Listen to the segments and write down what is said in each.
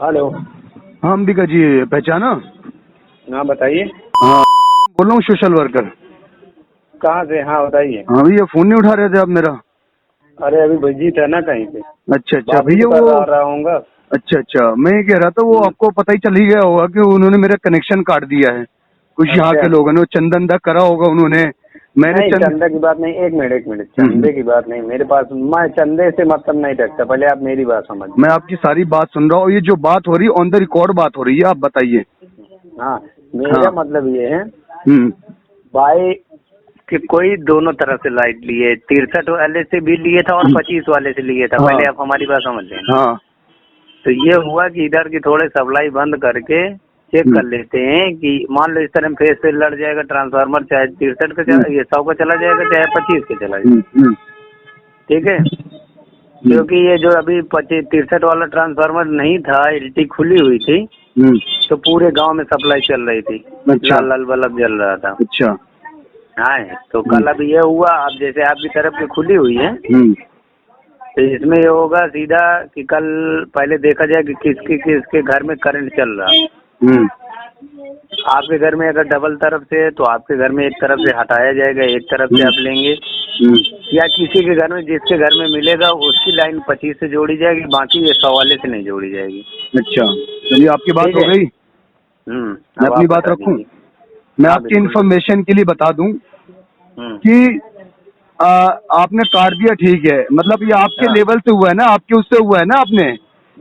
Hello. हाँ अंबिका जी, पहचाना? हाँ बताइए। हाँ बोल रहा हूँ, सोशल वर्कर। कहाँ से? हाँ बताइए। हाँ भैया, फोन नहीं उठा रहे थे आप मेरा? अरे अभी बिजी था ना कहीं पे। अच्छा अच्छा बात ही भैया, तो कर वो रहा हूँगा। अच्छा अच्छा, मैं ये कह रहा था, वो आपको पता ही चल ही गया होगा कि उन्होंने मेरा कनेक्शन काट दिया है। कुछ यहाँ के अच्छा। लोगों ने चंदन दा करा होगा उन्होंने। मैंने नहीं चंदे की बात नहीं, एक मिनट हम्म, चंदे की बात नहीं मेरे पास। मैं चंदे से मतलब नहीं रखता, पहले आप मेरी बात समझिए। मैं आपकी सारी बात सुन रहा हूँ। ये जो बात हो रही है ऑन द रिकॉर्ड बात हो रही है, आप बताइए। हाँ हाँ। मेरा मतलब ये है हम्म। भाई कि कोई दोनों तरफ से लाइट लिए, 63 वाले से भी लिए था और 25 वाले से लिए था। हाँ पहले आप हमारी बात समझ लें। हाँ। तो ये हुआ कि इधर की थोड़े सप्लाई बंद करके चेक हम्म कर लेते हैं कि मान लो इस तरह फेस पे लड़ जाएगा ट्रांसफार्मर, चाहे 63 का हम्म ये 100 का चला जाएगा, चाहे 25 का चला जाएगा। हम्म हम्म ठीक है। हम्म क्योंकि ये जो अभी 63 वाला ट्रांसफार्मर नहीं था, एलटी खुली हुई थी, हम्म। तो पूरे गांव में सप्लाई चल रही थी। अच्छा लाल लाल बल्ब जल रहा था। अच्छा। हाँ तो कल अब ये हुआ, अब जैसे आपकी तरफ की खुली हुई है, हम्म तो इसमें ये होगा सीधा कि कल पहले देखा जाए कि किसके किसके घर में करंट चल रहा। हम्म आपके घर में अगर डबल तरफ से है तो आपके घर में एक तरफ से हटाया जाएगा, एक तरफ से आप लेंगे, हम्म। या किसी के घर में जिसके घर में मिलेगा उसकी लाइन 25 से जोड़ी जाएगी, बाकी ये 100 वाले से नहीं जोड़ी जाएगी। अच्छा चलिए, आपकी बात ठीक हो है। गई। मैं अब अपनी आप बात बता रखूं? दीजिए। मैं हाँ आपकी बिल्कुल। इन्फॉर्मेशन के लिए बता दूं हम्म। कि आ, आपने काट दिया, ठीक है, मतलब ये आपके हाँ लेवल से हुआ है ना, आपके उससे हुआ है ना आपने।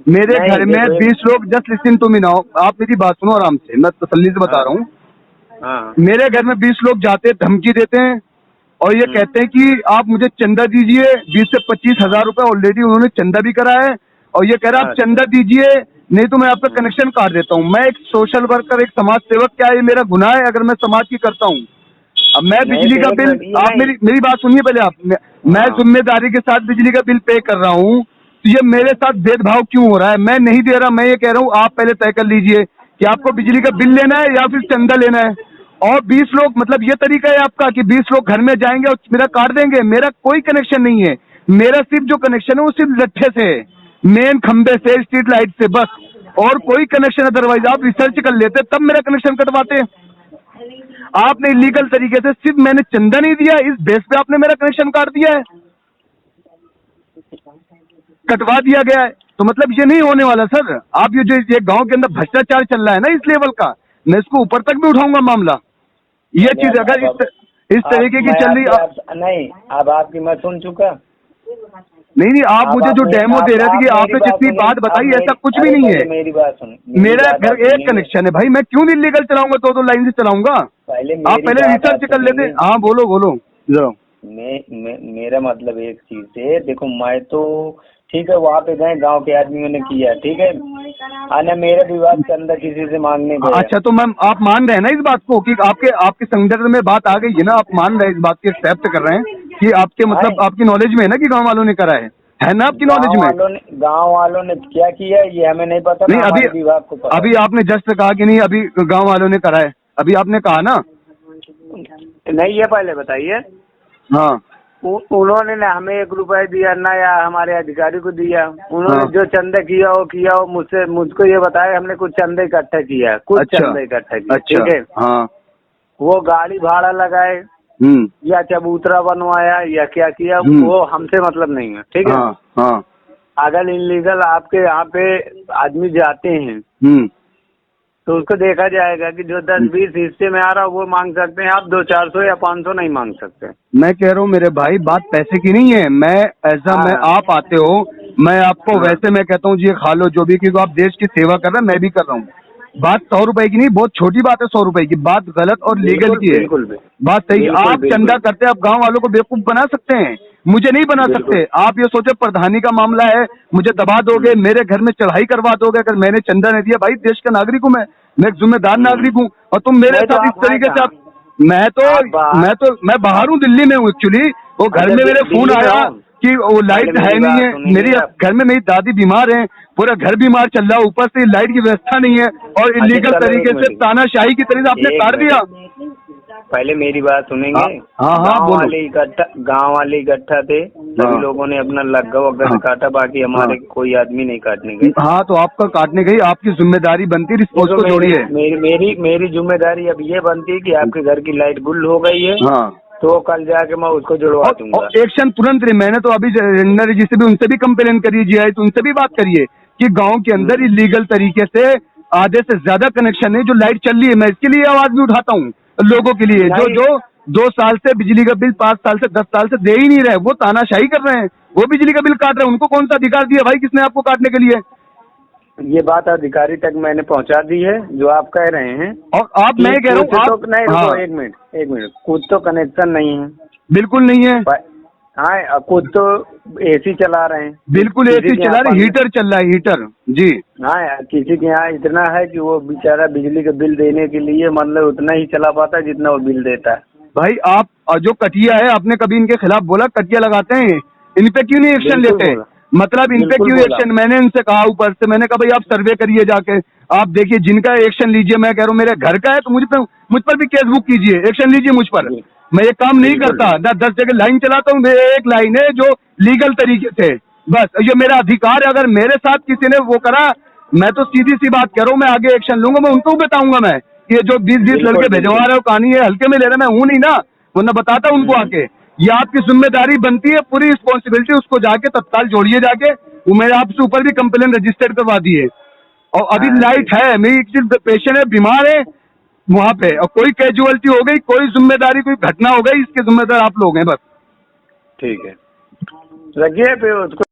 मेरे नहीं घर में देखो 20 लोग, just listen to me now, आप मेरी बात सुनो आराम से, मैं तसल्ली से बता हाँ रहा हूँ। हाँ। मेरे घर में 20 लोग जाते हैं, धमकी देते हैं और ये हम्म। कहते हैं कि आप मुझे चंदा दीजिए। 20 से 25 हजार रुपए ऑलरेडी उन्होंने चंदा भी करा है, और ये कह रहा है आप अच्छा। चंदा दीजिए, नहीं तो मैं आपका कनेक्शन काट देता हूँ। मैं एक सोशल वर्कर, एक समाज सेवक, क्या ये मेरा गुनाह है अगर मैं समाज की करता हूँ? अब मैं नहीं बिजली तो का एक बिल, मिनट ये आप नहीं। मेरी मेरी बात सुनिए पहले आप। मैं हाँ जिम्मेदारी के साथ बिजली का बिल पे कर रहा हूँ, तो ये मेरे साथ भेदभाव क्यों हो रहा है? मैं नहीं दे रहा, मैं ये कह रहा हूँ आप पहले तय कर लीजिए कि आपको बिजली का बिल लेना है या फिर चंदा लेना है। और 20 लोग, मतलब ये तरीका है आपका कि 20 लोग घर में जाएंगे और मेरा काट देंगे? मेरा कोई कनेक्शन नहीं है। मेरा सिर्फ जो कनेक्शन है वो सिर्फ लट्ठे से है, मेन खंबे से, स्ट्रीट लाइट से, बस। और कोई कनेक्शन, अदरवाइज आप रिसर्च कर लेते तब मेरा कनेक्शन कटवाते। आपने इलीगल तरीके से, सिर्फ मैंने चंदा नहीं दिया इस बेस पे आपने मेरा कनेक्शन काट दिया है, कटवा दिया गया है। तो मतलब ये नहीं होने वाला सर। आप ये गांव के अंदर भ्रष्टाचार चल रहा है ना इस लेवल का, मैं इसको ऊपर तक भी उठाऊंगा मामला। ये चलिए। चीज अगर इस अब तरीके की मैं चल रही, आपकी आप नहीं, अब आपकी मैं सुन चुका। नहीं नहीं, आप अब मुझे जो डेमो दे रहे थे आप कि मेरी आपने बात जितनी सुनिए। बात अब बताई, ऐसा मेरी, कुछ भी अरे नहीं है। पहले मेरी बात सुन, मेरी मेरा बात घर आप एक सुनेंगे। कनेक्शन है भाई, मैं क्यों इलीगल चलाऊंगा? दो लाइन से चलाऊंगा? पहले आप मेरी पहले बात आप रिसर्च कर लेते। सुनेंगे। हाँ बोलो बोलो जरा। मेरा मतलब एक चीज है, देखो मैं तो ठीक है वहाँ पे गए, गांव के आदमियों ने किया, ठीक है, आना मेरा विवाद के अंदर किसी से मांगने गया। अच्छा, तो मैम आप मान रहे हैं ना इस बात को कि आपके आपके संदर्भ में बात आ गई है ना, आप मान रहे हैं इस बात की, एक्सेप्ट कर रहे हैं कि आपके, आए मतलब आपकी नॉलेज में है ना कि गांव वालों ने करा है ना आपकी नॉलेज में? गांव वालों ने क्या किया ये हमें नहीं पता नहीं, ना, अभी हमारे विभाग को पता अभी आपने जस्ट कहा कि नहीं अभी गांव वालों ने करा है, अभी आपने कहा ना। है। नहीं ये पहले बताइए। हाँ उन्होंने ना हमें 1 रुपया दिया ना, या हमारे अधिकारी को दिया। उन्होंने हाँ। जो चंदा किया हो मुझको ये बताया, हमने कुछ चंदे इकट्ठा किया, कुछ अच्छा चंदा इकट्ठा किया, अच्छा। ठीक है। हाँ। वो गाड़ी भाड़ा लगाए या चबूतरा बनवाया या क्या किया, वो हमसे मतलब नहीं है, ठीक है। हाँ हाँ। अगर इनलीगल आपके यहाँ पे आदमी जाते हैं तो उसको देखा जाएगा कि जो 10-20 हिस्से में आ रहा है वो मांग सकते हैं, आप 200-400 या 500 नहीं मांग सकते। मैं कह रहा हूँ मेरे भाई, बात पैसे की नहीं है। मैं ऐसा, हाँ मैं, हाँ आप आते हो, मैं आपको हाँ वैसे मैं कहता हूँ जी खा लो जो भी, क्योंकि आप देश की सेवा कर रहे हैं, मैं भी कर रहा हूँ। बात 100 रुपए की नहीं, बहुत छोटी बात है 100 रुपए की, बात गलत और लीगल बिल्कुल की है। बिल्कुल बात सही। बिल्कुल आप चंदा बिल्कुल करते हैं, आप गांव वालों को बेवकूफ बना सकते हैं, मुझे नहीं बना बिल्कुल। सकते। आप ये सोचे प्रधानी का मामला है, मुझे दबा दोगे, मेरे घर में चढ़ाई करवा दोगे अगर मैंने चंदा नहीं दिया। भाई देश का नागरिक हूँ मैं एक जिम्मेदार नागरिक हूँ, और तुम मेरे नहीं तो साथ इस आप हैं तरीके से कहाँ? आप, मैं तो आप बाहर, मैं बाहर हूँ, दिल्ली में हूँ एक्चुअली। वो घर अच्छा में मेरे फोन दिल्ली में आया हो? कि वो पहले लाइट है मेरी नहीं बात है, मेरी सुनिए आप। घर में मेरी दादी बीमार है, पूरा घर बीमार चल रहा है, ऊपर से लाइट की व्यवस्था नहीं है, और अच्छा इलीगल चलो एक तरीके से मिनट, तानाशाही की तरीके से आपने एक काट दिया। मिनट पहले मेरी बात सुनेंगे। हाँ, बोलो। गांव वाले इकट्ठा थे, सभी लोगों ने अपना लग्गा वग्गा से काटा, बाकी हमारे कोई आदमी नहीं काटने गए। हाँ, तो आपका काटने गई, आपकी जिम्मेदारी बनती है रिस्पॉन्स को जोड़िए। मेरी जिम्मेदारी अब ये बनती है कि आपके घर की लाइट गुल हो गई है, तो कल जाके मैं उसको जुड़वा दूंगा। एक्शन तुरंत रही। मैंने तो अभी जनरल जी से भी, उनसे भी कंप्लेन करिए, जीआई तो उनसे भी बात करिए कि गांव के अंदर इलीगल तरीके से आधे से ज्यादा कनेक्शन है जो लाइट चल रही है। मैं इसके लिए आवाज भी उठाता हूँ लोगों के लिए जो 2 साल से बिजली का बिल 5 साल से 10 साल से दे ही नहीं रहे, वो तानाशाही कर रहे हैं, वो बिजली का बिल काट रहे हैं। उनको कौन सा अधिकार दिया भाई, किसने आपको काटने के लिए? ये बात अधिकारी तक मैंने पहुंचा दी है जो आप कह रहे हैं। और आप, मैं कह रहा हूँ आप नहीं, रुको एक मिनट, कुछ तो कनेक्शन नहीं है, बिल्कुल नहीं है। हाँ, कुछ तो एसी चला रहे हैं, बिल्कुल एसी चला रहे, हीटर चल रहा है, हीटर जी। हाँ, किसी के यहाँ इतना है कि वो बेचारा बिजली का बिल देने के लिए मतलब उतना ही चला पाता है जितना वो बिल देता है। भाई आप जो कटिया है, आपने कभी इनके खिलाफ बोला कटिया लगाते हैं, इन पे क्यों नहीं एक्शन लेते? मतलब इन पे क्यों एक्शन? मैंने इनसे कहा ऊपर से, मैंने कहा भाई आप सर्वे करिए जाके, आप देखिए जिनका एक्शन लीजिए। मैं कह रहा हूँ मेरे घर का है तो मुझ पर भी केस बुक कीजिए, एक्शन लीजिए मुझ पर। मैं ये काम नहीं करता, 10 जगह लाइन चलाता हूँ, एक लाइन है जो लीगल तरीके से, बस ये मेरा अधिकार है। अगर मेरे साथ किसी ने वो करा, मैं तो सीधी सी बात कह रहा हूँ, मैं आगे एक्शन लूंगा। मैं उनको बताऊंगा, मैं ये जो 20 लड़के भेजवा रहे हो कहानी है, हल्के में ले रहे, मैं हूँ नहीं ना, वरना बताता उनको आके। ये आपकी जिम्मेदारी बनती है, पूरी रिस्पॉन्सिबिलिटी, उसको जाके तत्काल जोड़िए जाके। वो मेरे आपसे ऊपर भी कंप्लेन रजिस्टर्ड करवा दी है। और अभी लाइट है, मेरी पेशेंट है, बीमार है वहां पे, और कोई कैजुअलिटी हो गई, कोई जिम्मेदारी, कोई घटना हो गई, इसके जिम्मेदार आप लोग हैं बस। ठीक है, रखिए फिर उसको।